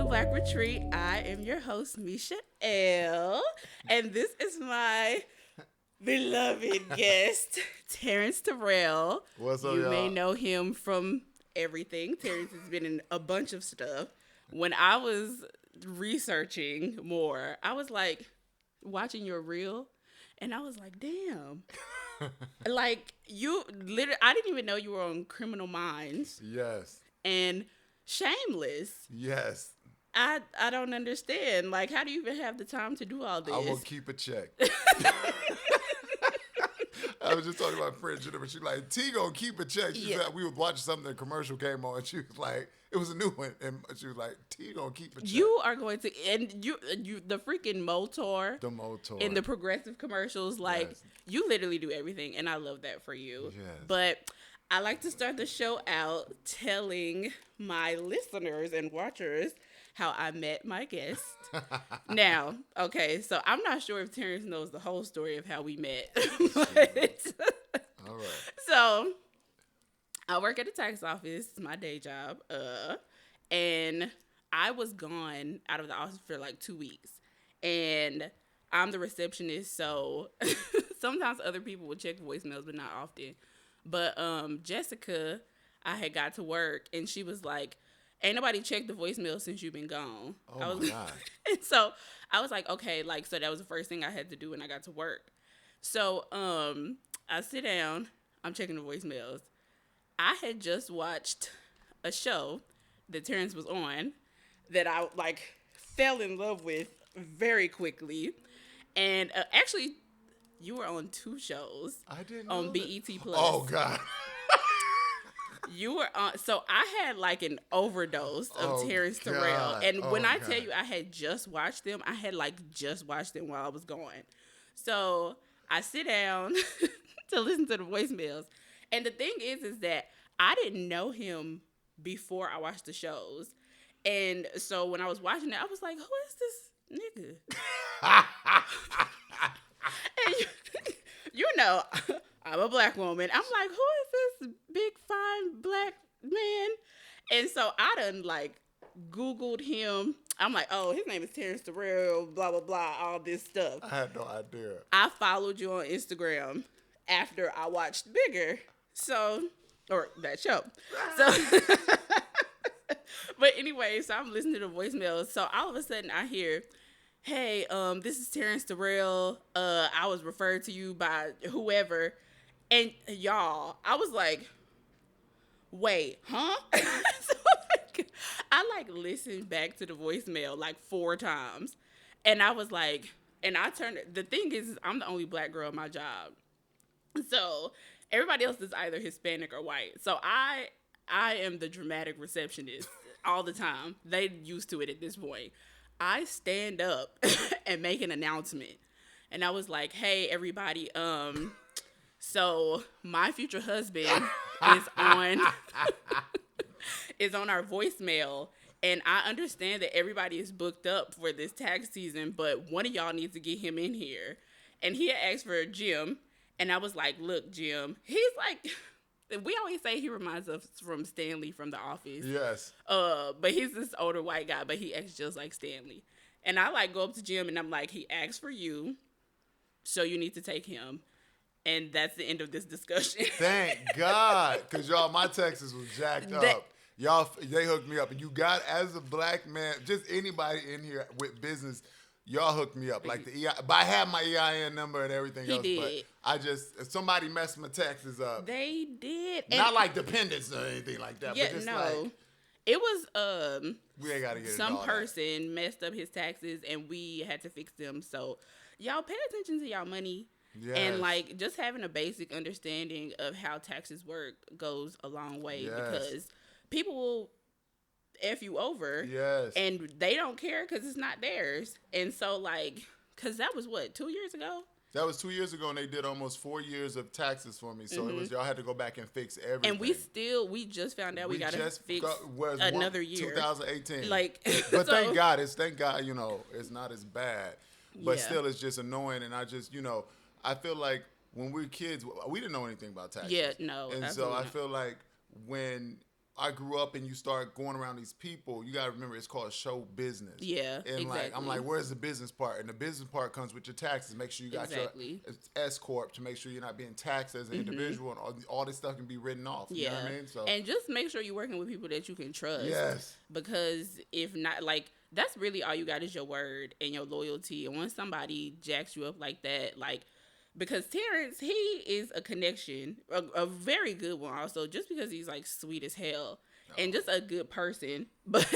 the Black Retreat. I am your host, Mesha L. And this is my beloved guest, Terrence Terrell. What's up, You may y'all? know him from everything. Terrence has been in a bunch of stuff. When I was researching more, I was like watching your reel, and I was like, damn. Like, you literally, I didn't even know you were on Criminal Minds Yes. and Shameless. Yes. I don't understand. Like, how do you even have the time to do all this? I will keep a check. I was just talking to my friend Jennifer. She like, T gonna keep a check. She said we was watching something, a commercial came on, and she was like, it was a new one, and she was like, T gonna keep a check. You are going to, and you the freaking motor, The motor. in the progressive commercials, like, Yes. you literally do everything, and I love that for you. Yes. But I like to start the show out telling my listeners and watchers how I met my guest. Now, okay, so I'm not sure if Terrence knows the whole story of how we met. But All right. so I work at a tax office, my day job, and I was gone out of the office for like 2 weeks. And I'm the receptionist, so sometimes other people would check voicemails, but not often. But Jessica, I had got to work, and she was like, ain't nobody checked the voicemail since you've been gone. Oh, I was my God. And so I was like, okay, like, so that was the first thing I had to do when I got to work. So I sit down, I'm checking the voicemails. I had just watched a show that Terrence was on that I, like, fell in love with very quickly. And actually, you were on 2 shows I didn't on know BET that. Plus. Oh, God. You were on, so I had like an overdose of Oh, Terrence Terrell. God. And when Oh, I tell God. you I had just watched them, I had like just watched them while I was gone. So I sit down to listen to the voicemails. And the thing is that I didn't know him before I watched the shows. And so when I was watching it, I was like, who is this nigga? And you know, I'm a black woman. I'm like, who is this big, fine black man? And so I done, like, Googled him. I'm like, oh, his name is Terrence Terrell, blah, blah, blah, all this stuff. I had no idea. I followed you on Instagram after I watched Bigger. So, or that show. So, but anyway, so I'm listening to the voicemails. So all of a sudden I hear, hey, this is Terrence Terrell. I was referred to you by whoever. And y'all, I was like, wait, huh? So, like, I like listened back to the voicemail like 4 times. And I was like, and I turned, the thing is I'm the only black girl at my job. So everybody else is either Hispanic or white. So I am the dramatic receptionist all the time. They used to it at this point. I stand up and make an announcement. And I was like, hey, everybody, so my future husband is on is on our voicemail. And I understand that everybody is booked up for this tax season, but one of y'all needs to get him in here. And he had asked for Jim. And I was like, look, Jim, he's like, we always say he reminds us from Stanley from The Office. Yes. But he's this older white guy, but he acts just like Stanley. And I like go up to Jim and I'm like, he asked for you, so you need to take him. And that's the end of this discussion. Thank God. Because, y'all, my taxes was jacked up. Y'all, they hooked me up. And you got, as a black man, just anybody in here with business, y'all hooked me up. Like, but I had my EIN number and everything else. Did. But I just, if somebody messed my taxes up. They did. Not like dependents or anything like that. Yeah, but just no. like, it was we ain't got to get into some all person messed up his taxes and we had to fix them. So y'all pay attention to y'all money. Yes. And like just having a basic understanding of how taxes work goes a long way. Yes. Because people will F you over. Yes. And they don't care because it's not theirs. And so like, because that was what, 2 years ago? That was 2 years ago, and they did almost 4 years of taxes for me. So it was, y'all had to go back and fix everything. And we just found out we got to fix another year. 2018. Like, but so, thank God, it's not as bad. But Yeah. still, it's just annoying. And I just, I feel like when we were kids, we didn't know anything about taxes. Yeah, no, And so absolutely I not. feel like when I grew up and you start going around these people, you gotta remember it's called show business. Yeah, and exactly. like I'm like, where's the business part? And the business part comes with your taxes. Make sure you got your S corp to make sure you're not being taxed as an individual, and all this stuff can be written off. You know what I mean? So and just make sure you're working with people that you can trust. Yes. Because if not, like that's really all you got is your word and your loyalty. And once somebody jacks you up like that, like. Because Terrence, he is a connection, a very good one also, just because he's, like, sweet as hell and just a good person. But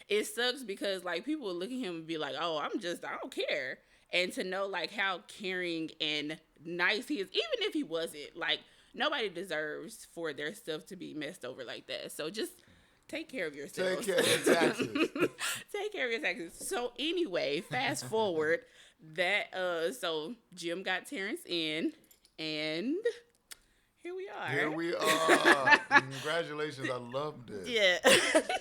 it sucks because, like, people look at him and be like, oh, I don't care. And to know, like, how caring and nice he is, even if he wasn't, like, nobody deserves for their stuff to be messed over like that. So just take care of yourself. Take care of your taxes. Take care of your taxes. So anyway, fast forward. So Jim got Terrence in, and here we are. Here we are. Congratulations, I loved it. Yeah.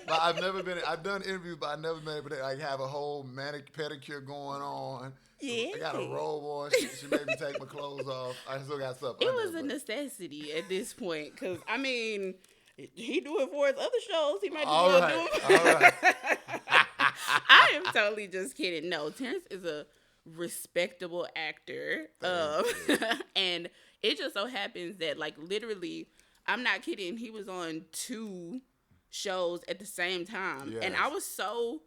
But I've done interviews, but I've never been able to like have a whole pedicure going on. Yeah. I got a robe on. She made me take my clothes off. I still got stuff. It was a necessity at this point, because I mean, he do it for his other shows. He might as well do it. All right. I am totally just kidding. No, Terrence is a respectable actor, and it just so happens that, like, literally, I'm not kidding, he was on 2 shows at the same time. Yes. And I was so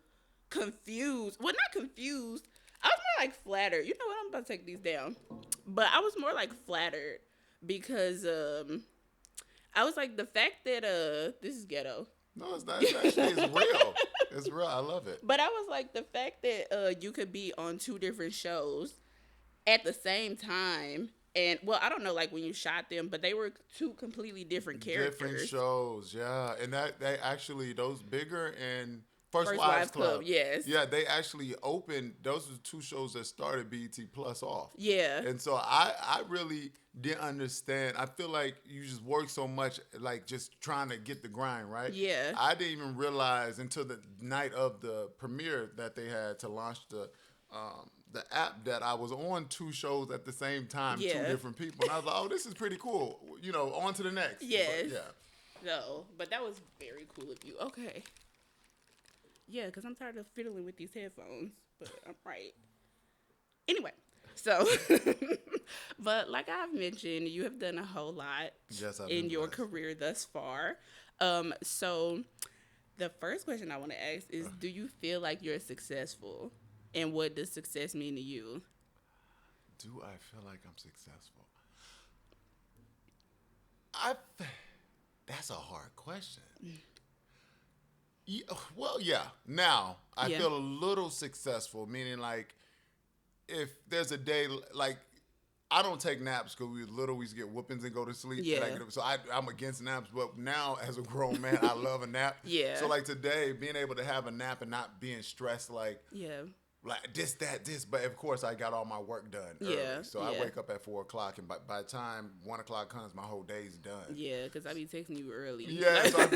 confused. Well, not confused, I was more like flattered. You know what, I'm about to take these down, but I was more like flattered because I was like, the fact that this is ghetto. No, it's not. It's real. It's real. I love it. But I was like, the fact that you could be on 2 different shows at the same time, and well, I don't know, like when you shot them, but they were 2 completely different characters. Different shows, yeah. And they actually, those Bigger and First Wives Club, yes. Yeah, they actually opened, those were 2 shows that started BET Plus off. Yeah. And so I really didn't understand. I feel like you just work so much, like just trying to get the grind, right? Yeah. I didn't even realize until the night of the premiere that they had to launch the app that I was on 2 shows at the same time, 2 different people. And I was like, oh, this is pretty cool. You know, on to the next. Yes. But, yeah. No, but that was very cool of you. Okay. Yeah, because I'm tired of fiddling with these headphones, but I'm right. Anyway, so, but like I've mentioned, you have done a whole lot in your career thus far. So the first question I want to ask is, do you feel like you're successful? And what does success mean to you? Do I feel like I'm successful? That's a hard question. Yeah, well, yeah. Now, I feel a little successful, meaning like if there's a day, like I don't take naps because we used to get whoopings and go to sleep. Yeah. So I'm against naps, but now as a grown man, I love a nap. Yeah. So like today, being able to have a nap and not being stressed like this, but of course I got all my work done early. So I wake up at 4 o'clock, and by the time 1 o'clock comes, my whole day's done. Yeah, because I be texting you early. Yeah, so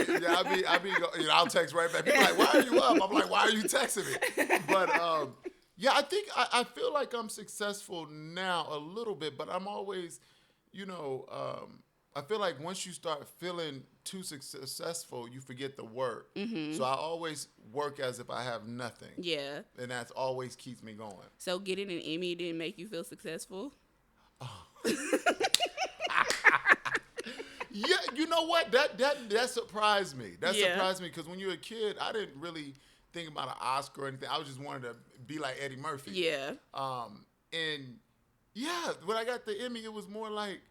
I'll text right back. People like, why are you up? I'm like, why are you texting me? But yeah, I think I feel like I'm successful now a little bit, but I'm always, I feel like once you start feeling too successful, you forget the work. Mm-hmm. So I always work as if I have nothing. Yeah. And that always keeps me going. So getting an Emmy didn't make you feel successful? Oh. Yeah, you know what? That surprised me. That surprised me because when you were a kid, I didn't really think about an Oscar or anything. I was just wanted to be like Eddie Murphy. Yeah. And yeah, when I got the Emmy, it was more like,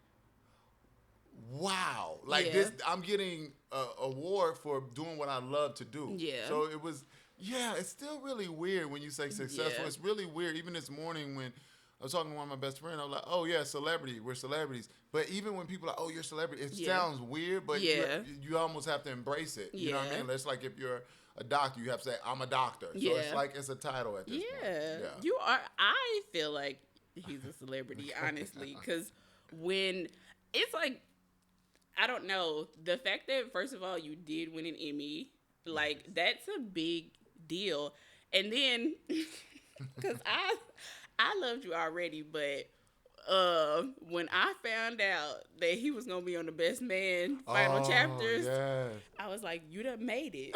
wow, like this, I'm getting an award for doing what I love to do. Yeah. So it was, it's still really weird when you say successful. Yeah. It's really weird. Even this morning when I was talking to one of my best friends, I was like, oh yeah, celebrity, we're celebrities. But even when people are like, oh, you're a celebrity, it sounds weird, but you almost have to embrace it. You know what I mean? It's like if you're a doctor, you have to say, I'm a doctor. So it's like it's a title at this point. Yeah. You are, I feel like he's a celebrity, honestly, because when, it's like, I don't know. The fact that, first of all, you did win an Emmy, like, that's a big deal. And then, because I loved you already, but when I found out that he was gonna be on the Best Man final chapters, yeah. I was like, "You done made it."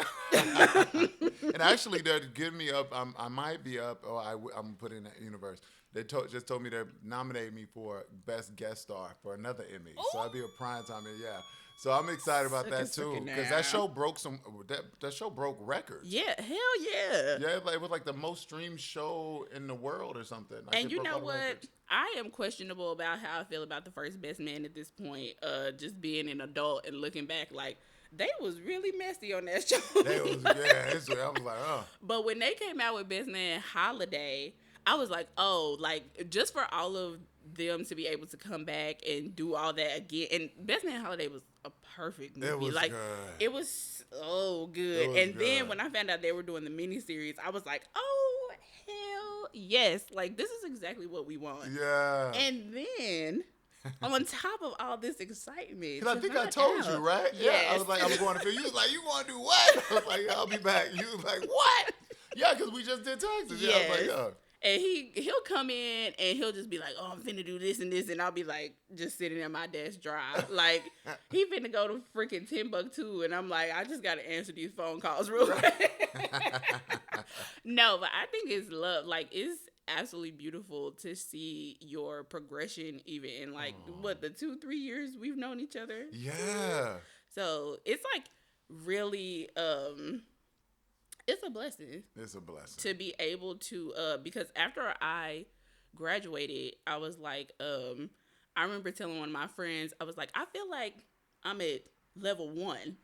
And actually, they're getting me up. I might be up, or I'm put in that universe. They just told me they nominated me for Best Guest Star for another Emmy. Ooh. So I'll be a primetime. Yeah. So I'm excited about that too, because that show broke that show broke records. Yeah, hell yeah. Yeah, it was like the most streamed show in the world or something. Like, and you know what? I am questionable about how I feel about the first Best Man at this point. Just being an adult and looking back, like they was really messy on that show. They was, yeah. I was like, oh. But when they came out with Best Man Holiday, I was like, oh, like just for all of them to be able to come back and do all that again. And Best Man Holiday was a perfect movie. It was like good. it was so good. And then when I found out they were doing the miniseries, I was like, oh hell yes. Like this is exactly what we want. Yeah. And then on top of all this excitement. Because I think I told you, right? Yes. Yeah. I was like, I'm going to feel. You was like, you want to do what? I was like, I'll be back. You was like, what? Yeah, because we just did taxes. Yeah. I was like, oh. And he'll come in and he'll just be like, oh, I'm finna do this and this. And I'll be like, just sitting at my desk dry. Like, he finna go to freaking Timbuktu. And I'm like, I just got to answer these phone calls real quick. No, but I think it's love. Like, it's absolutely beautiful to see your progression even in, like, the 2-3 years we've known each other. Yeah. So, it's, like, really... It's a blessing. It's a blessing. To be able to, because after I graduated, I was like, I remember telling one of my friends, I was like, I feel like I'm at level 1.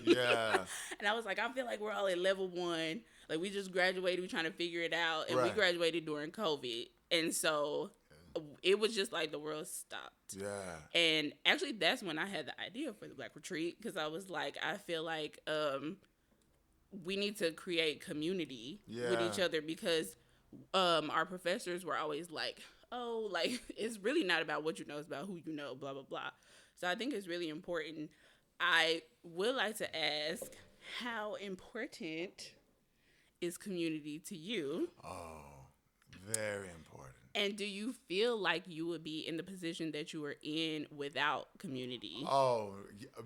Yeah. And I was like, I feel like we're all at level 1. Like, we just graduated, we trying to figure it out. And we graduated during COVID. And so it was just like the world stopped. Yeah. And actually, that's when I had the idea for the Black Retreat. Because I was like, I feel like... we need to create community with each other because our professors were always like, oh, like, it's really not about what you know, it's about who you know, blah, blah, blah. So I think it's really important. I would like to ask, how important is community to you? Oh, very important. And do you feel like you would be in the position that you were in without community? Oh,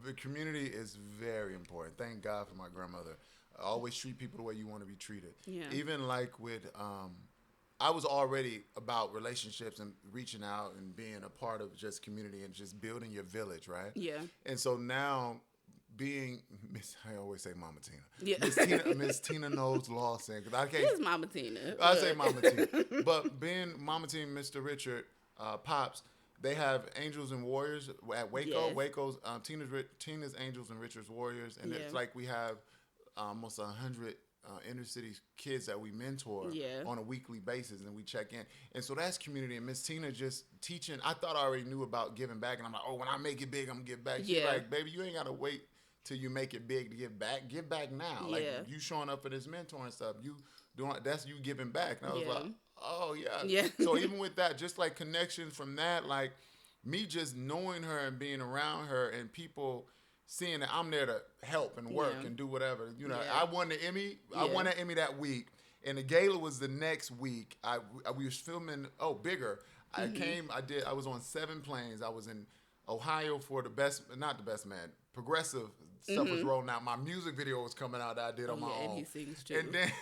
the community is very important. Thank God for my grandmother. Always treat people the way you want to be treated. Yeah. Even like with, I was already about relationships and reaching out and being a part of just community and just building your village, right? Yeah. And so now being I always say Mama Tina. Yeah. Miss Tina knows Lawson. Cause I can't. It's Mama Tina. I say Mama Tina. But being Mama Tina, Mr. Richard, Pops, they have Angels and Warriors at Waco. Yes. Waco's Tina's Angels and Richard's Warriors. And it's like we have almost 100 inner city kids that we mentor on a weekly basis, and we check in. And so that's community. And Miss Tina just teaching. I thought I already knew about giving back, and I'm like, oh, when I make it big, I'm gonna give back. She's like, baby, you ain't gotta wait till you make it big to give back. Give back now. Like you showing up for this mentoring stuff. You doing that's you giving back. And I was like, oh yeah. So even with that, just like connections from that, like me just knowing her and being around her and people seeing that I'm there to help and work and do whatever. You know, I won the Emmy. I won that Emmy that week. And the gala was the next week. We was filming, Bigger. I was on 7 planes. I was in Ohio for not the best man, progressive stuff was rolling out. My music video was coming out that I did on my own. And he sings too. And then,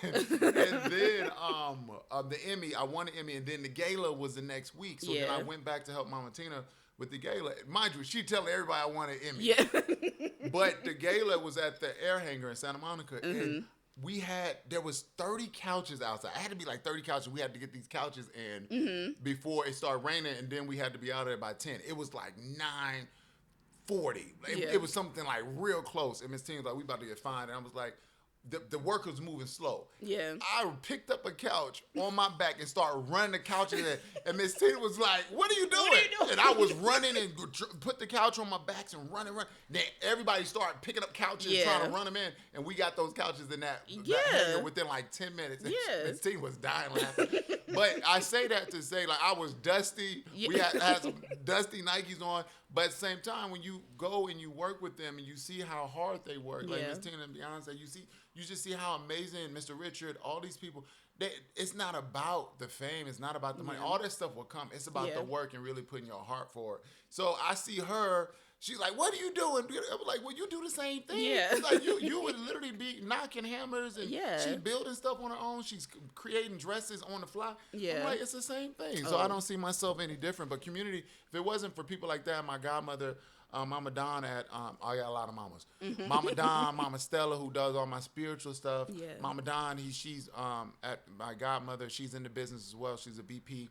the Emmy, I won the Emmy, and then the gala was the next week. So then I went back to help Mama Tina with the gala. Mind you, she telling everybody I won an Emmy. Yeah. But the gala was at the air hangar in Santa Monica. And there was 30 couches outside. I had to be like 30 couches. We had to get these couches in before it started raining, and then we had to be out of there by 10. It was like 9:40. It was something like real close. And Miss Tina was like, we about to get fined. And I was like, the work was moving slow. Yeah. I picked up a couch on my back and started running the couches in. And Miss Tina was like, what are you doing? And I was running and put the couch on my back and running. Then everybody started picking up couches trying to run them in. And we got those couches in that hangar within like 10 minutes. And Miss Tina was dying laughing. But I say that to say, like, I was dusty. Yeah. We had some dusty Nikes on. But at the same time, when you go and you work with them and you see how hard they work, like Miss Tina and Beyonce, you just see how amazing Mr. Richard, all these people. It's not about the fame. It's not about the money. All that stuff will come. It's about the work and really putting your heart for it. So I see her. She's like, "What are you doing?" I was like, "Well, you do the same thing." Yeah. It's like you would literally be knocking hammers and she's building stuff on her own. She's creating dresses on the fly. Yeah. I'm like, it's the same thing. So I don't see myself any different. But community, if it wasn't for people like that, my godmother, Mama Don I got a lot of mamas. Mama Don, Mama Stella, who does all my spiritual stuff. Yeah. Mama Don, she's at my godmother. She's in the business as well. She's a VP.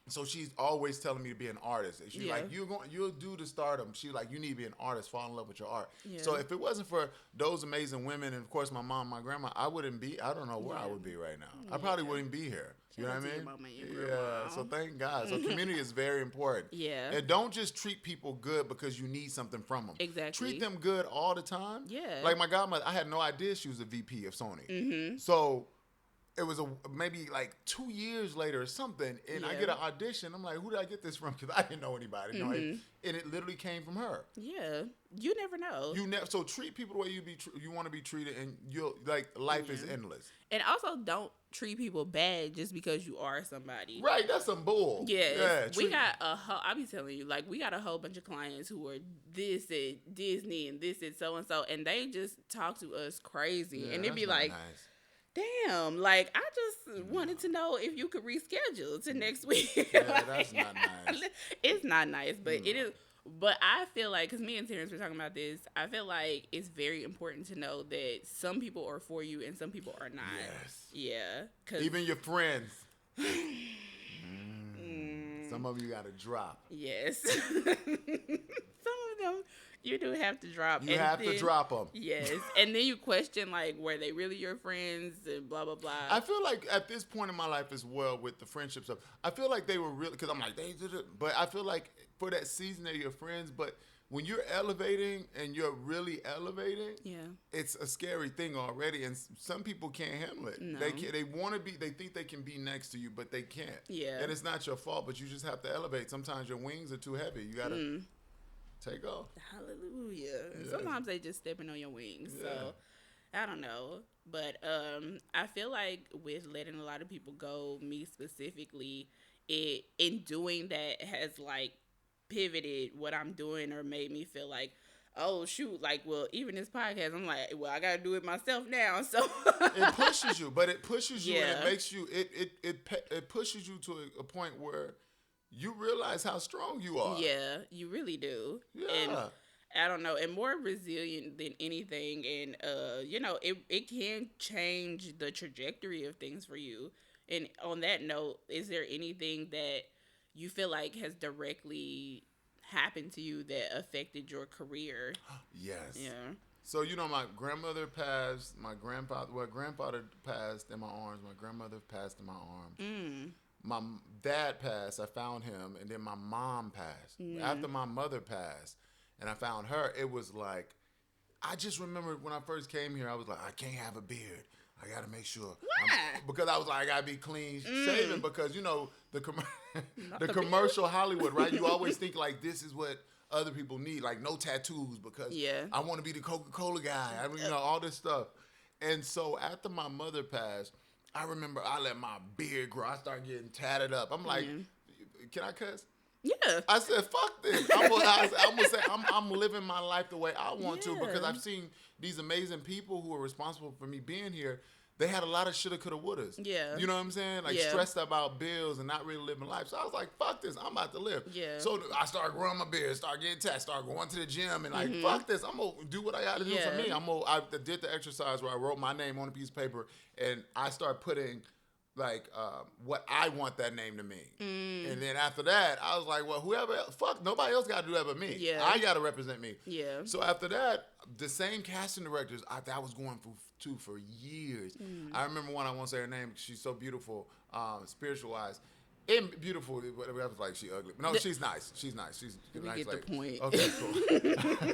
So she's always telling me to be an artist. She's like, you'll do the stardom. She's like, you need to be an artist, fall in love with your art. Yeah. So if it wasn't for those amazing women, and of course my mom, my grandma, I don't know where I would be right now. I probably wouldn't be here. You know what I mean? Mama and Yeah. So thank God. So community is very important. Yeah. And don't just treat people good because you need something from them. Exactly. Treat them good all the time. Yeah. Like my godmother, I had no idea she was a VP of Sony. So it was maybe like 2 years later or something, and I get an audition. I'm like, who did I get this from? Because I didn't know anybody. You know, and it literally came from her. Yeah, you never know. So treat people the way you want to be treated, and you'll like life is endless. And also, don't treat people bad just because you are somebody. Right, that's some bull. Yeah, we got I be telling you, like, we got a whole bunch of clients who are this at Disney and this at so and so, and they just talk to us crazy, and it'd be like. Nice. Damn, like, I just wanted to know if you could reschedule to next week. Yeah, like, that's not nice. It's not nice, but it is. But I feel like, because me and Terrence were talking about this, I feel like it's very important to know that some people are for you and some people are not. Yes. Yeah. Even your friends. Some of you got to drop. Yes. Some of them. You do have to drop. You have to drop them. Yes. And then you question, like, were they really your friends and blah, blah, blah. I feel like at this point in my life as well with the friendship stuff, I feel like they were really, because I'm like, they did it. But I feel like for that season they're your friends. But when you're elevating and you're really elevating, it's a scary thing already. And some people can't handle it. No. They want to be, they think they can be next to you, but they can't. Yeah. And it's not your fault, but you just have to elevate. Sometimes your wings are too heavy. You got to... Take off. Hallelujah. Yeah. Sometimes they just stepping on your wings. Yeah. So I don't know. But I feel like with letting a lot of people go, me specifically, in doing that has like pivoted what I'm doing or made me feel like, oh shoot, like, well, even this podcast, I'm like, well, I gotta do it myself now. So it pushes you, but it pushes you and it makes you it pushes you to a point where you realize how strong you are. Yeah, you really do. Yeah. And I don't know, and more resilient than anything. And, you know, it can change the trajectory of things for you. And on that note, is there anything that you feel like has directly happened to you that affected your career? Yes. Yeah. So, you know, my grandmother passed, my grandfather passed in my arms, my grandmother passed in my arms. My dad passed, I found him, and then my mom passed. After my mother passed, and I found her, it was like, I just remember when I first came here, I was like, I can't have a beard. I got to make sure. Because I was like, I got to be clean shaven because, you know, the commercial Hollywood, right? You always think like this is what other people need, like no tattoos because I want to be the Coca-Cola guy. I mean, you know, all this stuff. And so after my mother passed, I remember I let my beard grow. I started getting tatted up. I'm like, can I cuss? Yeah. I said, fuck this. I'm gonna say I'm living my life the way I want to because I've seen these amazing people who are responsible for me being here. They had a lot of shoulda, coulda, wouldas. Yeah. You know what I'm saying? Like stressed about bills and not really living life. So I was like, fuck this. I'm about to live. Yeah. So I started growing my beard, started getting tat, started going to the gym and like, fuck this. I'm going to do what I got to do for me. I did the exercise where I wrote my name on a piece of paper and I started putting like what I want that name to mean. And then after that, I was like, well, whoever else, fuck, nobody else got to do that but me. Yeah. I got to represent me. Yeah. So after that, the same casting directors I was going to for years. I remember one, I won't say her name because she's so beautiful, spiritual-wise. And beautiful, I was like, she ugly. No, she's nice. She's nice. She's a nice get lady. The point. Okay,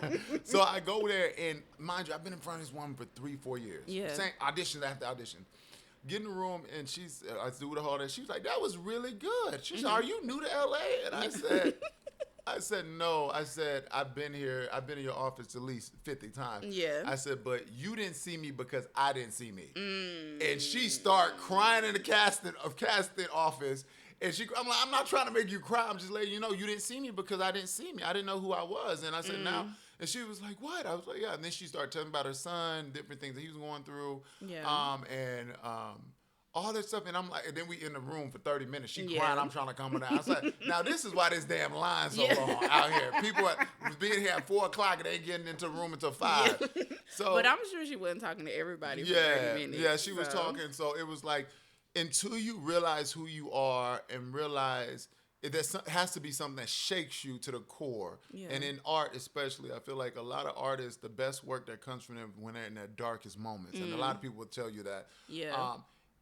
cool. So I go there, and mind you, I've been in front of this woman for 3-4 years. Yeah. Same auditions after audition. get in the room, and I do the whole that. She was like, that was really good. She said, are you new to LA? And I said, no. I said, I've been in your office at least 50 times. Yeah. I said, but you didn't see me because I didn't see me. And she started crying in the casting office. And I'm like, I'm not trying to make you cry. I'm just letting you know you didn't see me because I didn't see me. I didn't know who I was. And I said, now. And she was like, what? I was like, yeah. And then she started telling me about her son, different things that he was going through. Yeah. All that stuff. And I'm like, and then we in the room for 30 minutes. She crying. I'm trying to calm her down. I was like, now this is why this damn line's so long out here. People was being here at 4 o'clock and they ain't getting into the room until 5. Yeah. So, but I'm sure she wasn't talking to everybody for 30 minutes. Yeah, she was talking. So it was like, until you realize who you are and realize there has to be something that shakes you to the core. Yeah. And in art especially, I feel like a lot of artists, the best work that comes from them when they're in their darkest moments. And a lot of people will tell you that. Yeah.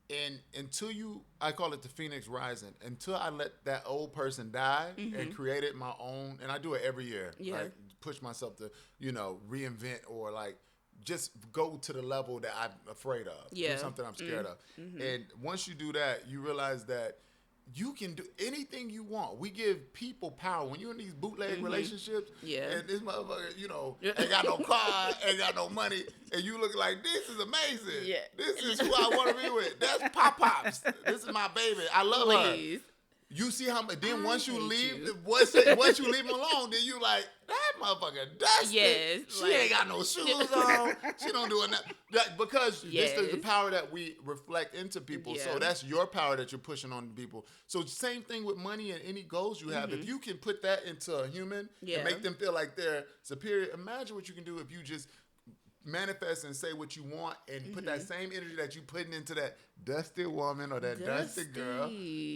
And until I call it the Phoenix Rising, until I let that old person die and created my own, and I do it every year. Yeah. Like push myself to, reinvent or like just go to the level that I'm afraid of. Yeah. Do something I'm scared of. And once you do that, you realize that you can do anything you want. We give people power. When you're in these bootleg relationships, and this motherfucker, ain't got no car, ain't got no money, and you look like, this is amazing. Yeah. This is who I want to be with. That's Pop-Pops. This is my baby. I love her. You see how much, then once you leave, once you leave him alone, then you like, that motherfucker dusty. Yes. She ain't got no shoes on. She don't do enough. Because this is the power that we reflect into people. Yeah. So that's your power that you're pushing on people. So same thing with money and any goals you have. If you can put that into a human and make them feel like they're superior, imagine what you can do if you just manifest and say what you want and put that same energy that you putting into that dusty woman or that dusty girl,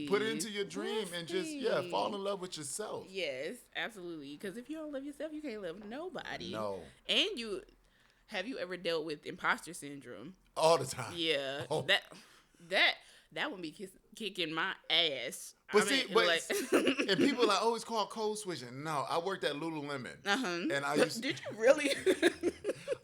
put it into your dream and just fall in love with yourself. Yes, absolutely. Because if you don't love yourself, you can't love nobody. No. And have you ever dealt with imposter syndrome? All the time. Yeah. Oh. That would be kicking my ass. But and people are like, oh, it's called code switching. No, I worked at Lululemon. And I used Did you really?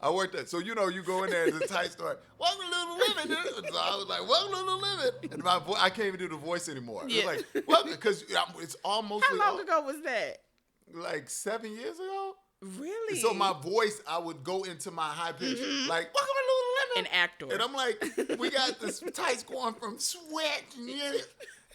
I worked at, so you go in there, it's a tight story. Welcome to Lululemon. So I was like, welcome to Lululemon. And I can't even do the voice anymore. Yeah. It's like, welcome, because it's almost. How long ago was that? Like 7 years ago. Really? And so my voice, I would go into my high pitch, like, welcome to Lululemon. An actor. And I'm like, we got this tights going from sweat.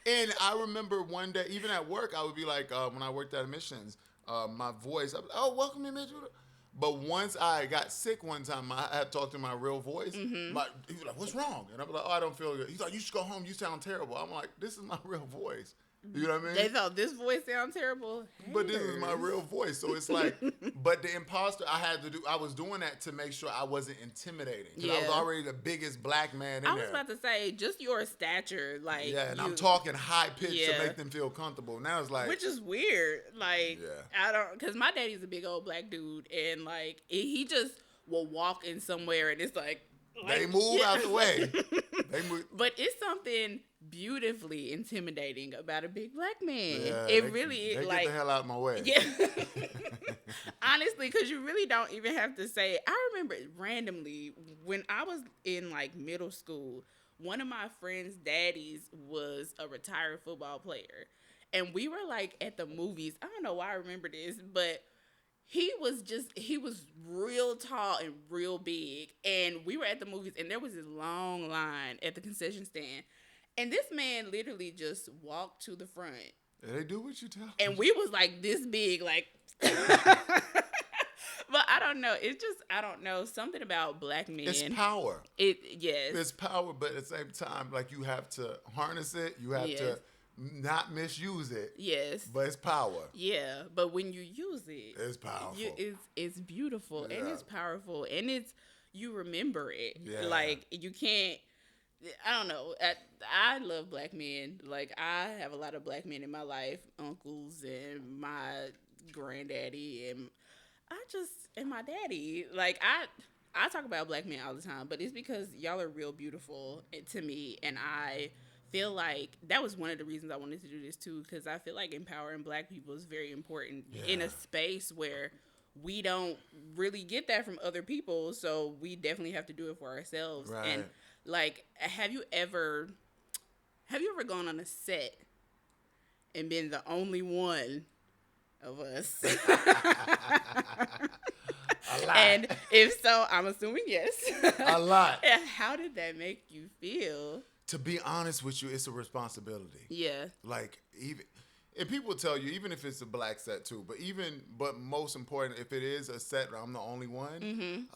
And I remember one day, even at work, I would be like, when I worked at Missions, my voice, I was like, oh, welcome to Mitchell. But once I got sick one time, I had talked to my real voice. He was like, what's wrong? And I'm like, oh, I don't feel good. He's like, you should go home. You sound terrible. I'm like, this is my real voice. You know what I mean? They thought this voice sounds terrible. But this is my real voice. So it's like, but the imposter I was doing that to make sure I wasn't intimidating. Because I was already the biggest black man in there. I was about to say, just your stature, like. Yeah, and I'm talking high pitch to make them feel comfortable. Now it's like. Which is weird. Like, I don't, because my daddy's a big old black dude. And like, he just will walk in somewhere and it's like. They move out the way. But it's something beautifully intimidating about a big black man. Yeah, it really is. They get the hell out of my way. Yeah. Honestly, because you really don't even have to say it. I remember randomly when I was in like middle school, one of my friend's daddies was a retired football player. And we were like at the movies. I don't know why I remember this, but he was real tall and real big. And we were at the movies and there was this long line at the concession stand. And this man literally just walked to the front. They do what you tell them. And we was like this big, like. But I don't know. It's just, I don't know. Something about black men. It's power. Yes. It's power, but at the same time, like you have to harness it. You have to not misuse it. Yes. But it's power. Yeah. But when you use it. It's powerful. It's beautiful. And it's powerful. And you remember it. Yeah. Like, you can't. I don't know. I love black men. Like, I have a lot of black men in my life. Uncles and my granddaddy and my daddy. Like, I talk about black men all the time, but it's because y'all are real beautiful to me. And I feel like that was one of the reasons I wanted to do this too, because I feel like empowering black people is very important in a space where we don't really get that from other people. So we definitely have to do it for ourselves. Right. And Like, have you ever gone on a set and been the only one of us? A lot. And if so, I'm assuming yes. A lot. And how did that make you feel? To be honest with you, it's a responsibility. Yeah. Like, even, and people tell you, even if it's a black set too, but most important, if it is a set where I'm the only one,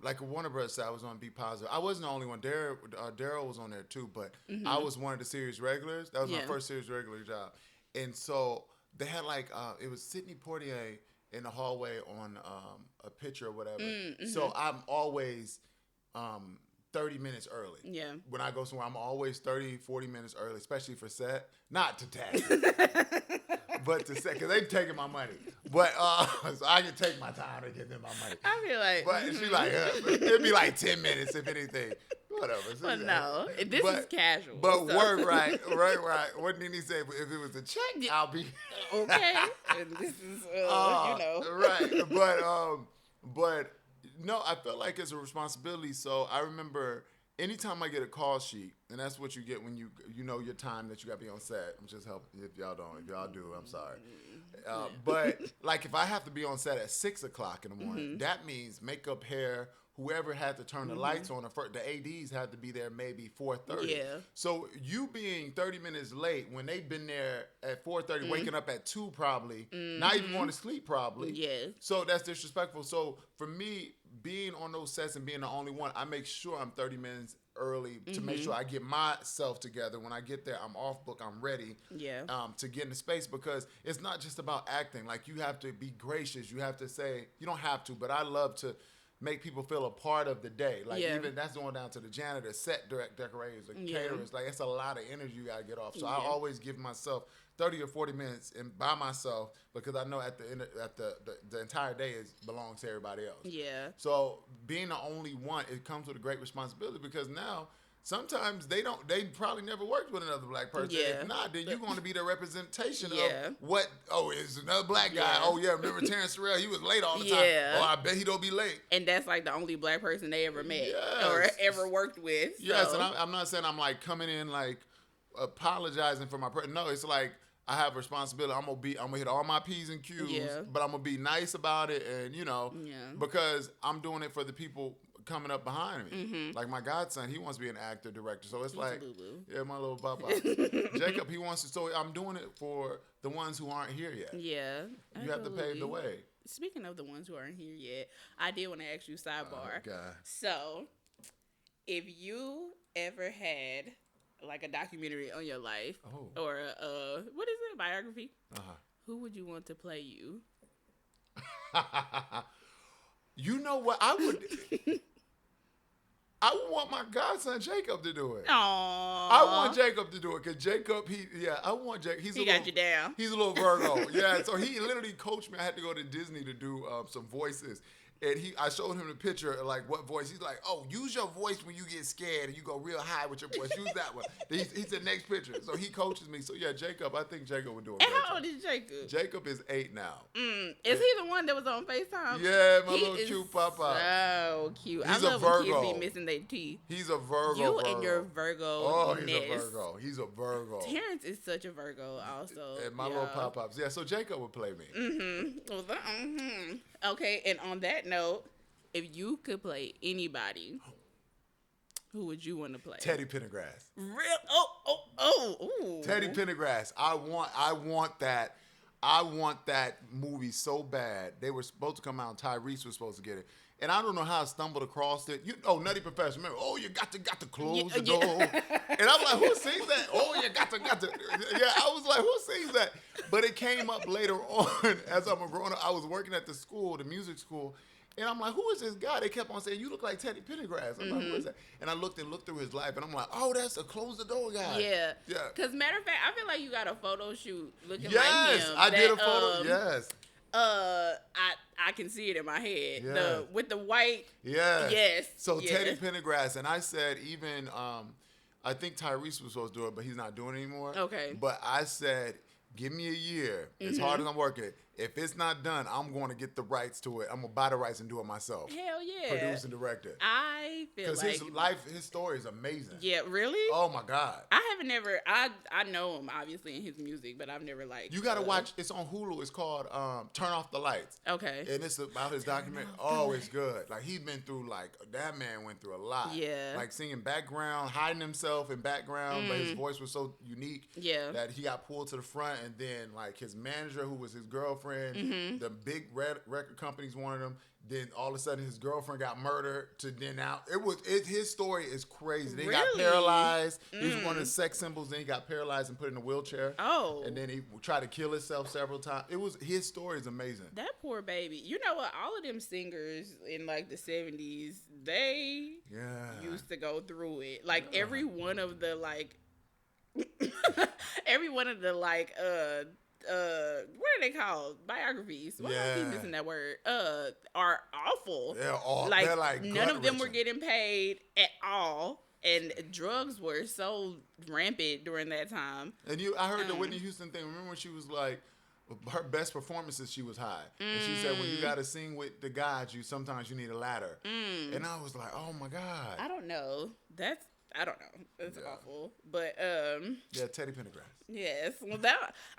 like a Warner Bros. Set, I was on Be Positive. I wasn't the only one. Daryl was on there too, but I was one of the series regulars. That was my first series regular job. And so they had like, it was Sidney Poitier in the hallway on a picture or whatever. So I'm always 30 minutes early. Yeah. When I go somewhere, I'm always 30, 40 minutes early, especially for set. Not to tag, but to set, because they've taken my money. But, so I can take my time to get them my money. I feel like. But she like, it'd be like 10 minutes, if anything. Whatever. So, Well, no. This is casual. But so. work right. What did he say? If it was a check, I'll be. Okay. And this is, you know. Right. But no, I felt like it's a responsibility. So I remember anytime I get a call sheet, and that's what you get when you know your time that you got to be on set. I'm just helping. If y'all don't, if y'all do, I'm sorry. But like if I have to be on set at 6 o'clock in the morning, that means makeup, hair, whoever had to turn the lights on, the ADs had to be there maybe 4:30. Yeah. So you being 30 minutes late when they've been there at 4:30, waking up at 2 probably, not even going to sleep probably. Yes. So that's disrespectful. So for me, being on those sets and being the only one, I make sure I'm 30 minutes early to make sure I get myself together. When I get there, I'm off book, I'm ready to get into space, because it's not just about acting. Like, you have to be gracious. You have to say, you don't have to, but I love to make people feel a part of the day. Like, even that's going down to the janitor, set decorators, the caterers. Like, it's a lot of energy you got to get off. So I always give myself 30 or 40 minutes and by myself, because I know at the end, the entire day belongs to everybody else. Yeah. So being the only one, it comes with a great responsibility, because now sometimes they probably never worked with another black person. Yeah. If not, then you're going to be the representation Yeah. of what, it's another black guy. Yeah. Oh yeah, remember Terrence Terrell? He was late all the time. Yeah. Oh, I bet he don't be late. And that's like the only black person they ever met Yes. or ever worked with. So. Yes, and I'm not saying I'm like coming in like apologizing for my person. No, it's like I have responsibility. I'm gonna hit all my P's and Q's, but I'm gonna be nice about it, and because I'm doing it for the people coming up behind me. Like my godson, he wants to be an actor, director. So it's like, yeah, my little papa. Jacob, he wants to. So I'm doing it for the ones who aren't here yet. Yeah, you have to pave the way. Speaking of the ones who aren't here yet, I did want to ask you sidebar. Oh, God. So, if you ever had like a documentary on your life, or what is it, biography? Who would you want to play you? You know what? I would want my godson Jacob to do it. Aww. I want Jacob to do it, because Jacob, I want Jacob. He got you down. He's a little Virgo. Yeah, so he literally coached me. I had to go to Disney to do some voices. And I showed him the picture of like what voice. He's like, oh, use your voice when you get scared and you go real high with your voice. Use that one. He said next picture. So he coaches me. So yeah, Jacob, I think Jacob would do it. And how old is Jacob? Jacob is 8 now. Is he the one that was on FaceTime? Yeah, my little cute papa. So cute. He's I love a Virgo. when kids be missing their teeth. He's a Virgo. You and your Virgo. Oh, he's a Virgo. He's a Virgo. Terrence is such a Virgo also. And my little pop-ups. Yeah, so Jacob would play me. Okay, and on that note, if you could play anybody, who would you want to play? Teddy Pendergrass. Real? Ooh. Teddy Pendergrass. I want that. I want that movie so bad. They were supposed to come out, and Tyrese was supposed to get it. And I don't know how I stumbled across it. Nutty Professor. Remember, you got to close the door. And I'm like, who sings that? You got to. Yeah, I was like, who sings that? But it came up later on as I'm growing up. I was working at the music school. And I'm like, who is this guy? They kept on saying, you look like Teddy Pendergrass. I'm like, who is that? And I looked through his life, and I'm like, oh, that's a close the door guy. Yeah. Because matter of fact, I feel like you got a photo shoot looking like him. Yes, I did a photo. Yes. I can see it in my head. Yeah. With the white. Yeah. Yes. So Teddy Pendergrass, and I said even I think Tyrese was supposed to do it, but he's not doing it anymore. Okay. But I said Give me a year. As hard as I'm working, if it's not done, I'm going to get the rights to it. I'm going to buy the rights and do it myself. Hell yeah. Produce and direct it. I feel like... Because his story is amazing. Yeah, really? Oh, my God. I haven't never... I know him, obviously, in his music, but I've never, like... You got to watch... It's on Hulu. It's called Turn Off the Lights. Okay. And it's about his documentary. Oh, it's good. Like, he's been through, like... That man went through a lot. Yeah. Like, singing background, hiding himself in background, but his voice was so unique that he got pulled to the front, and then, like, his manager, who was his girlfriend, the big record companies wanted him. Then all of a sudden, his girlfriend got murdered. His story is crazy. Then he got paralyzed. He was one of the sex symbols. Then he got paralyzed and put in a wheelchair. Oh. And then he tried to kill himself several times. His story is amazing. That poor baby. You know what? All of them singers in like the 70s, they used to go through it. Like every one of the like, what are they called? Biographies. Why do I keep missing that word? Are awful. They're all like, like none of them were getting paid at all, and drugs were so rampant during that time. And I heard the Whitney Houston thing. Remember when she was like, her best performances, she was high, and she said, when you got to sing with the gods, sometimes you need a ladder. And I was like, oh my God. I don't know. I don't know. It's awful. But yeah, Teddy Pendergrass. Yes. Well,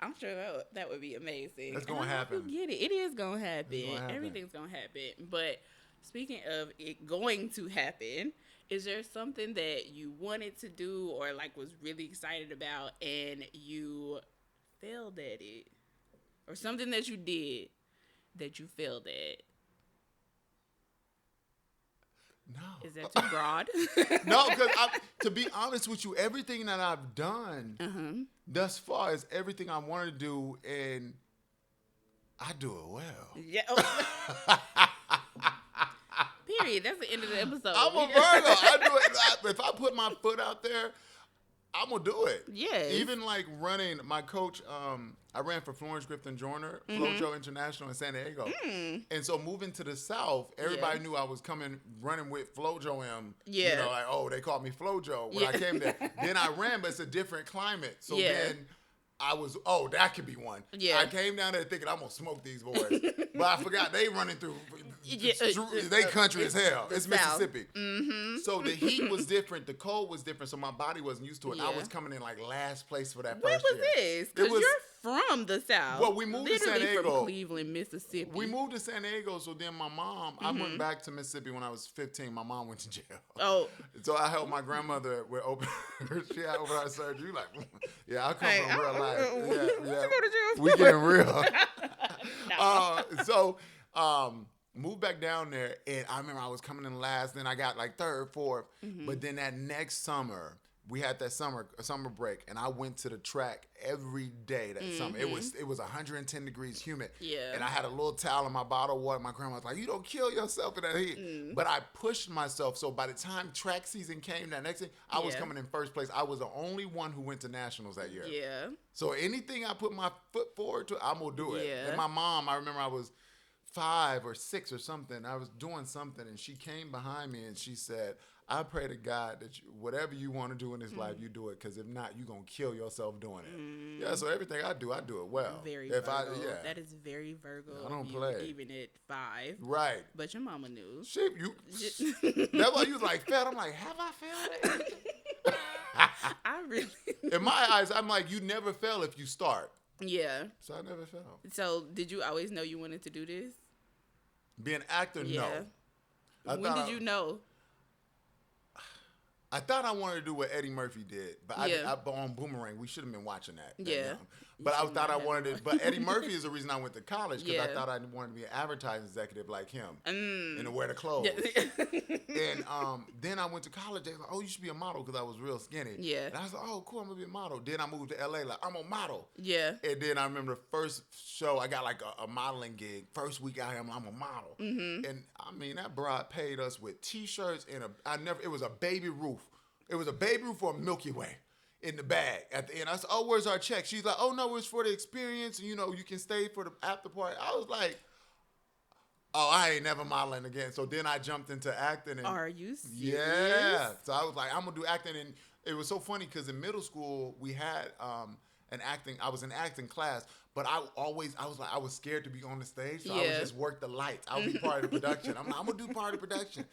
I'm sure that would be amazing. That's gonna happen. You get it. It is gonna happen. Everything's gonna happen. But speaking of it going to happen, is there something that you wanted to do or like was really excited about and you failed at it, or something that you did that you failed at? No. Is that too broad? No, because to be honest with you, everything that I've done thus far is everything I want to do, and I do it well. Yeah. Period. That's the end of the episode. I'm a Virgo. I do it. If I put my foot out there, I'm gonna do it. Yeah. Even like running, my coach, I ran for Florence Griffin Joyner, Flojo International in San Diego. And so moving to the South, everybody knew I was running with Flojo M. Yeah. You know, like, oh, they called me Flojo when I came there. Then I ran, but it's a different climate. So then I was, that could be one. Yeah. I came down there thinking I'm going to smoke these boys. But I forgot they running through, they country as hell. It's Mississippi. So the heat was different. The cold was different. So my body wasn't used to it. Yeah. I was coming in like last place for that When first was year. this? Because you're from the South. Well, we moved to San Diego. From Cleveland, Mississippi. We moved to San Diego, so then my mom, I went back to Mississippi when I was 15. My mom went to jail. Oh. So I helped my grandmother with she had open heart surgery. Like, yeah, I come from real life. Yeah. You go to jail. We getting real. No. Moved back down there, and I remember I was coming in last. Then I got like third, fourth. But then that next summer, we had that summer break, and I went to the track every day that summer. It was 110 degrees humid. Yeah. And I had a little towel in my bottle of water. My grandma was like, you don't kill yourself in that heat. But I pushed myself. So by the time track season came, that next thing, I was coming in first place. I was the only one who went to nationals that year. Yeah. So anything I put my foot forward to, I'm going to do it. Yeah. And my mom, I remember I was 5 or 6 or something. I was doing something, and she came behind me, and she said, I pray to God that whatever you want to do in this life, you do it. Because if not, you're going to kill yourself doing it. Yeah, so everything I do it well. Very Virgo. That is very Virgo. I don't play. Even at 5. Right. But your mama knew. That's why you was like, failed. I'm like, have I failed it? I really... In my eyes, I'm like, you never fail if you start. Yeah. So I never failed. So did you always know you wanted to do this? Be an actor? Yeah. No. When did you know? I thought I wanted to do what Eddie Murphy did, but but on Boomerang, we should have been watching that. Yeah. But I thought I wanted to. But Eddie Murphy is the reason I went to college, because I thought I wanted to be an advertising executive like him and to wear the clothes. And then I went to college. They were like, oh, you should be a model, because I was real skinny. Yeah. And I was like, oh, cool, I'm going to be a model. Then I moved to LA like, I'm a model. Yeah. And then I remember the first show, I got like a modeling gig. First week out here, I'm a model. And I mean, that broad paid us with T-shirts and it was a baby roof. It was a baby roof for a Milky Way in the bag at the end. I said, oh, where's our check? She's like, oh, no, it's for the experience. And, you can stay for the after party. I was like, oh, I ain't never modeling again. So then I jumped into acting. And, are you serious? Yeah. So I was like, I'm going to do acting. And it was so funny because in middle school, we had I was in acting class, but I was scared to be on the stage, so I would just work the lights. I would be part of the production. I'm gonna do part of the production.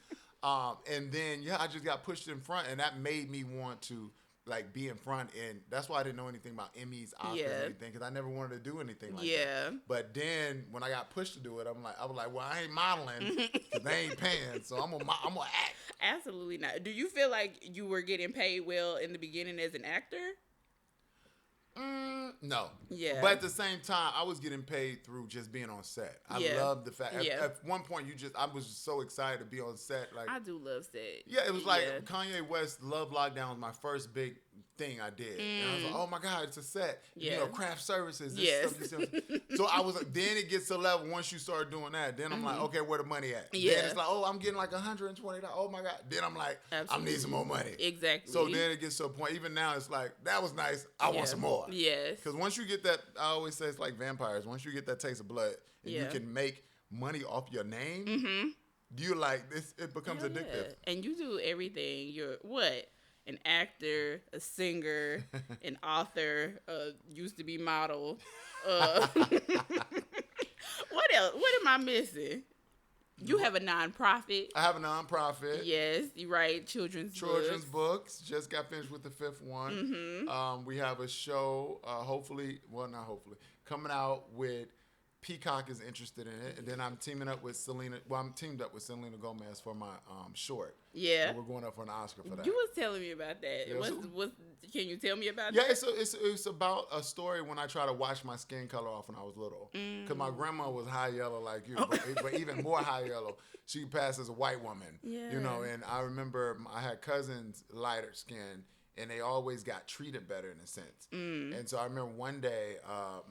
And then I just got pushed in front, and that made me want to like be in front, and that's why I didn't know anything about Emmys, Oscars, or anything, because I never wanted to do anything like that. But then when I got pushed to do it, I was like, well, I ain't modeling because they ain't paying, so I'm gonna act. Absolutely not. Do you feel like you were getting paid well in the beginning as an actor? No. Yeah. But at the same time, I was getting paid through just being on set. I love the fact. At one point, I was just so excited to be on set. Like, I do love set. Yeah, it was like Kanye West Love Lockdown was my first big thing I did. And I was like, oh my God, it's a set. Craft services. So I was like, then it gets to a level once you start doing that, then I'm like, okay, where the money at? Then it's like, oh, I'm getting like $120. Oh my God. Then I'm like, I need some more money. Exactly. So then it gets to a point, even now it's like, that was nice. I want some more. Yes. Because once you get that, I always say it's like vampires. Once you get that taste of blood and you can make money off your name, you like this, it becomes addictive. And you do everything. You're what? An actor, a singer, an author, used to be model. What else? What am I missing? You have a nonprofit. I have a nonprofit. Yes, you write children's books. Just got finished with the 5th one. We have a show, coming out with Peacock is interested in it, and then I'm teamed up with Selena Gomez for my short. Yeah, and we're going up for an Oscar for that. You was telling me about that. Yeah, can you tell me about that? Yeah, it's about a story when I try to wash my skin color off when I was little. Because my grandma was high yellow like you, but even more high yellow. She passed as a white woman. Yeah. And I remember I had cousins lighter skin, and they always got treated better in a sense. And so I remember one day,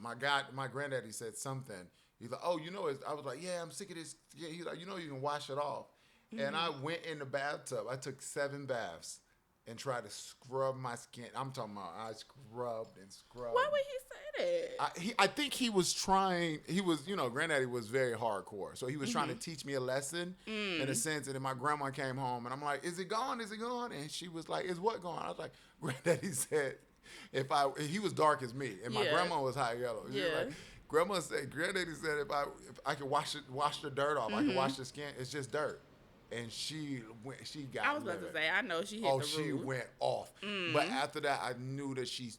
my granddaddy said something. He's like, oh, I was like, yeah, I'm sick of this. Yeah, he's like, you can wash it off. And I went in the bathtub. I took 7 baths and tried to scrub my skin. I'm talking about I scrubbed and scrubbed. Why would he say that? I think he was trying. He was, granddaddy was very hardcore. So he was trying to teach me a lesson in a sense. And then my grandma came home and I'm like, is it gone? Is it gone? And she was like, is what gone? I was like, granddaddy said, he was dark as me. And my grandma was high yellow. She was like, granddaddy said, if I could wash the dirt off, I could wash the skin. It's just dirt. And she got. I was about to say, I know she hit the roof. She went off. But after that, I knew that she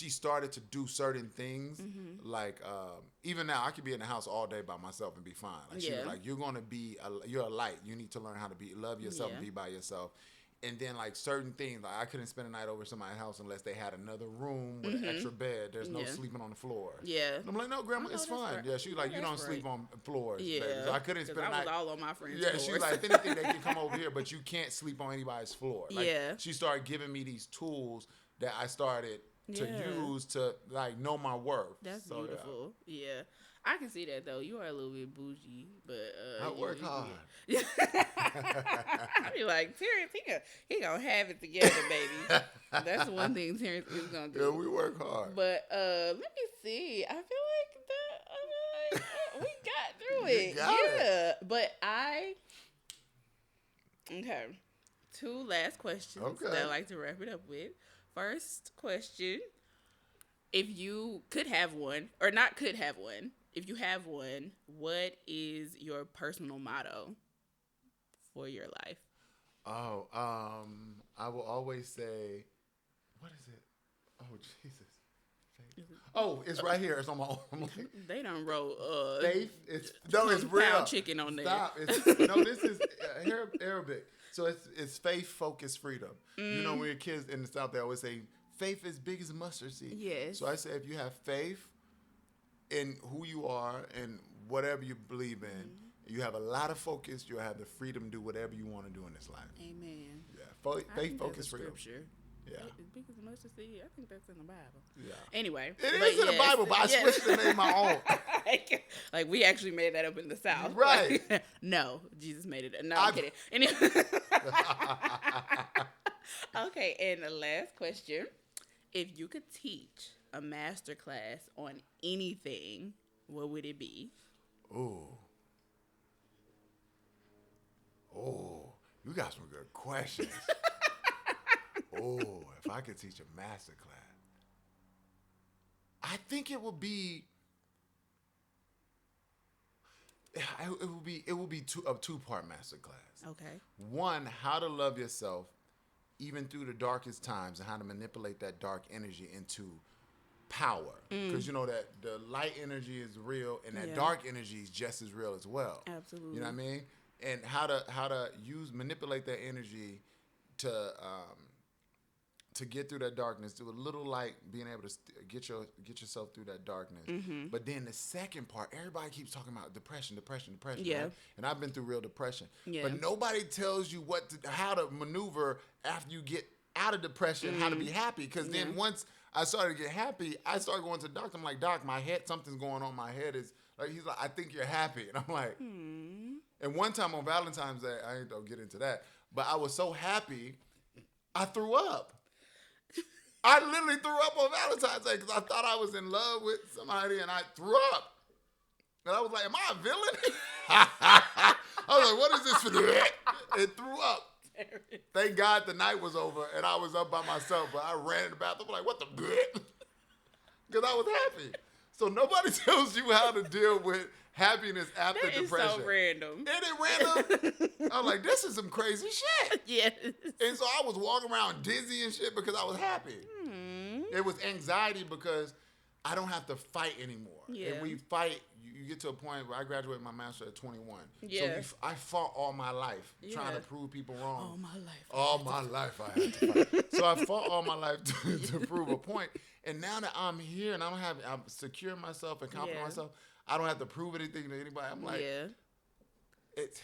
started to do certain things. Like even now, I could be in the house all day by myself and be fine. Like she was like, you're a light. You need to learn how to love yourself and be by yourself. And then like certain things, like I couldn't spend a night over somebody's house unless they had another room with an extra bed. There's no sleeping on the floor. Yeah. And I'm like, no, Grandma, it's fine. Right. Yeah, she's like, you don't sleep on floors. Yeah. So I couldn't spend a night. I was all on my friends' floors. She's like, if anything, they can come over here, but you can't sleep on anybody's floor. Like, she started giving me these tools that I started to use to like know my worth. That's beautiful. Yeah. I can see that though. You are a little bit bougie, but I work hard. I be like, Terrence, he gonna have it together, baby. That's the one thing Terrence is gonna do. Yeah, we work hard. But let me see. I feel like we got through it. It. But okay. 2 last questions that I like to wrap it up with. First question: if you could have one, or not could have one. If you have one, what is your personal motto for your life? Oh, I will always say, what is it? Oh, Jesus. Oh, it's right here. It's on my arm. They done wrote faith. It's real. Pound chicken on there. Stop. This is Arabic. So it's faith, focus, freedom. When your kids in the South, they always say faith is big as a mustard seed. Yes. So I say if you have faith in who you are and whatever you believe in, you have a lot of focus, you'll have the freedom to do whatever you want to do in this life. Amen. Yeah. Faith, focus, freedom. Scripture. Yeah. As big as a mustard seed, I think that's in the Bible. Yeah. Anyway. It is in the Bible, but I switched and made my own. Like we actually made that up in the South. Right. No, Jesus made it. No, I'm kidding. Anyway. Okay, and the last question. If you could teach a master class on anything, what would it be? Oh, you got some good questions. If I could teach a master class. I think it will be. It will be a 2-part masterclass. Okay. One, how to love yourself even through the darkest times, and how to manipulate that dark energy into power. Because you know that the light energy is real, and that dark energy is just as real as well. Absolutely. You know what I mean? And how to manipulate that energy to get through that darkness, to a little light, being able to get yourself through that darkness. But then the second part, everybody keeps talking about depression. Yeah. Right? And I've been through real depression. Yeah. But nobody tells you how to maneuver after you get out of depression, how to be happy. Because then once I started to get happy, I started going to the doctor. I'm like, Doc, my head, something's going on. My head is like, he's like, I think you're happy. And I'm like, And one time on Valentine's Day, I ain't gonna get into that, but I was so happy, I threw up. I literally threw up on Valentine's Day because I thought I was in love with somebody, and I threw up. And I was like, am I a villain? I was like, what is this for the It threw up. Thank God the night was over, and I was up by myself, but I ran in the bathroom like, what the because I was happy. So nobody tells you how to deal with happiness after that depression. Is so random. Isn't it random? I was like, this is some crazy shit. Yes. And so I was walking around dizzy and shit because I was happy. It was anxiety because I don't have to fight anymore. Yeah. If we fight, you get to a point where I graduated my master at 21. Yeah. So I fought all my life trying to prove people wrong. All my life. All my life I had to fight. So I fought all my life to prove a point. And now that I'm here and I'm secure myself and confident myself, I don't have to prove anything to anybody. I'm like, it's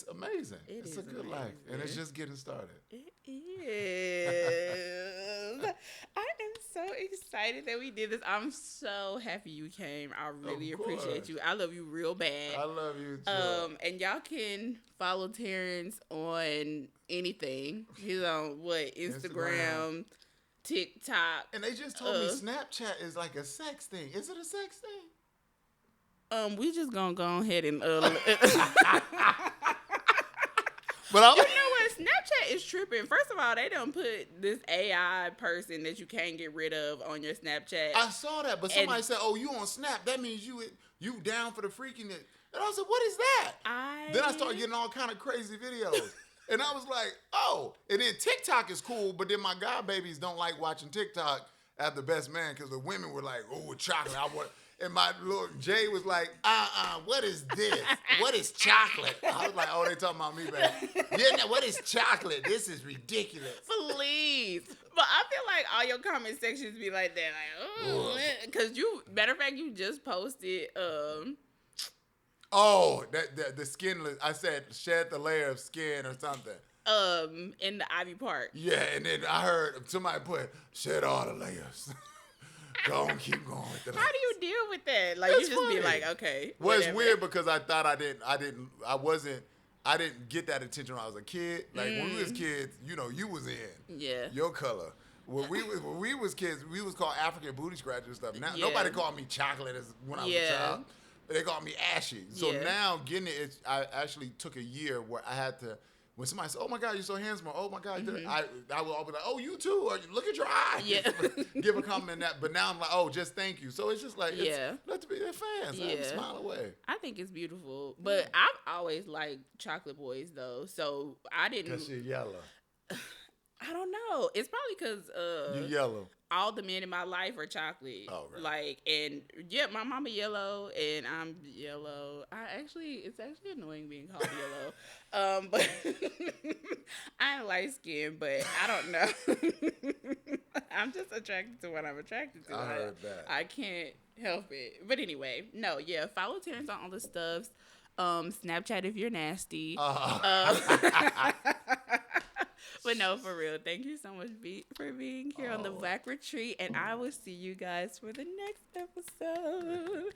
amazing. It's a good life. And it's just getting started. It is. I am so excited that we did this. I'm so happy you came. I really appreciate you. I love you real bad. I love you too. And y'all can follow Terrence on anything. He's on Instagram, TikTok. And they just told me Snapchat is like a sex thing. Is it a sex thing? We just gonna go ahead and But I'm you know what? Snapchat is tripping. First of all, they don't put this AI person that you can't get rid of on your Snapchat. I saw that, but somebody said, "Oh, you on Snap? That means you down for the freaking." And I said, "What is that?" Then I started getting all kind of crazy videos, and I was like, "Oh!" And then TikTok is cool, but then my god babies don't like watching TikTok after Best Man because the women were like, "Oh, chocolate, I want." And my little Jay was like, what is this? What is chocolate? I was like, oh, they talking about me, baby. Yeah, what is chocolate? This is ridiculous. Please. But I feel like all your comment sections be like that. Like, oh, because matter of fact, you just posted, the skinless, I said, shed the layer of skin or something. In the Ivy Park. Yeah, and then I heard somebody put, shed all the layers. Go on, keep going with the How do you deal with that? Like, you just funny. Be like, okay. Well, it's weird because I thought I didn't get that attention when I was a kid. Like when we was kids, you was in your color. When we was kids, we was called African booty scratcher and stuff. Now nobody called me chocolate when I was a child. They called me ashy. So now getting it, I actually took a year where I had to. When somebody says, "Oh my God, you're so handsome," oh my God, I will always be like, "Oh, you too," or "Look at your eyes." Yeah. Give a compliment that, but now I'm like, "Oh, just thank you." So it's just like, let's be their fans. Yeah. Smile away. I think it's beautiful, but I've always liked chocolate boys though, so I didn't. Cause you're yellow. I don't know. It's probably because you yellow. All the men in my life are chocolate. Oh, right. Like, and my mama yellow and I'm yellow. It's actually annoying being called yellow. But I'm light skinned, but I don't know. I'm just attracted to what I'm attracted to. I heard that. I can't help it. But anyway, follow Terrence on all the stuffs. Snapchat if you're nasty. But no, for real, thank you so much for being here on the Black Retreat, and I will see you guys for the next episode.